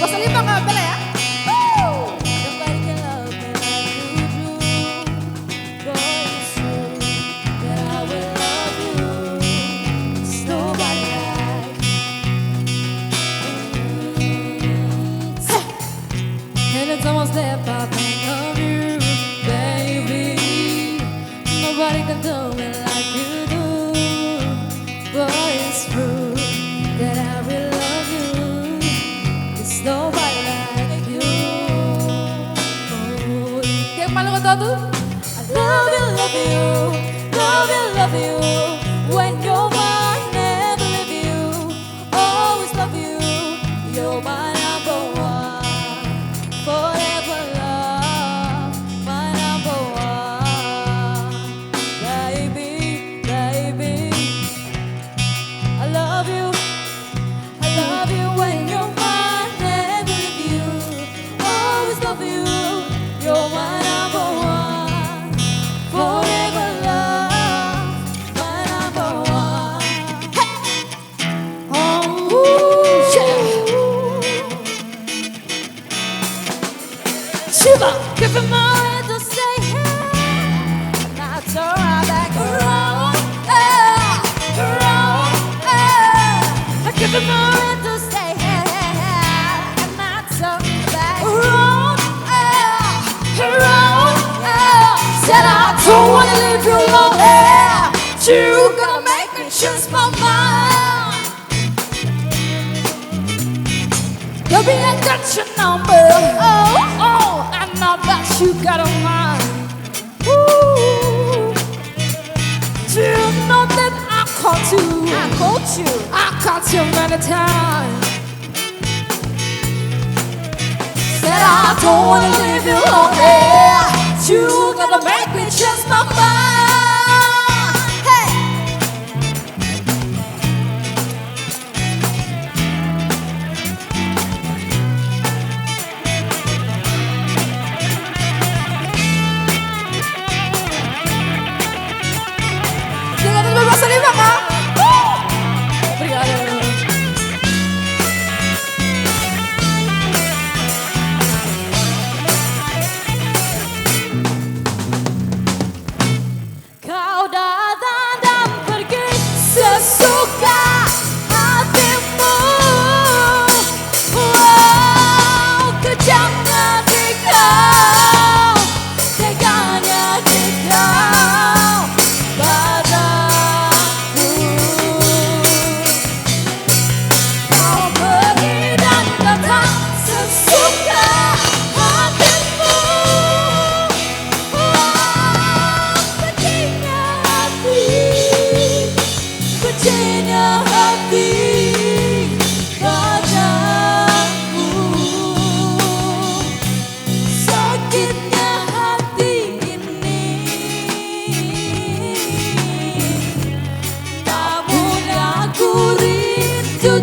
Basta lima ka, dala ya. Someone step up and of you, baby. Nobody can do me like you do. Boy, it's true that I will love you. There's nobody like you. Yang paling kau tahu tuh? I love you, love you, love you, love you. When you're mine, never leave you. Always love you. You're my number one. Forever love, my number one. Baby, baby, I love you when you're mine, never leave you. Always love you, you're my number one. Forever love, my number one. Hey! Oh, yeah. Shiva, give him my hand to stay here. Now turn right back around, around. I give him my hand to stay here. And now turn back around, around. Said I don't wanna leave you alone. You gonna make me change my mind. Baby, I got your number. Oh, I know that you got a mind. Ooh, do you know that I called you? I called you. I called you many times. Said I don't wanna leave you alone. You gotta make me change my mind. Hey. Jangan lupa basta lima ka. Obrigada. Kau datang dan pergi sesuka hatimu. Wow, kejamnya di kau, teganya di kau padaku. Kau pergi dan datang sesuka hatimu. Kecilnya hati padaku, sakitnya hati ini, namun aku rindu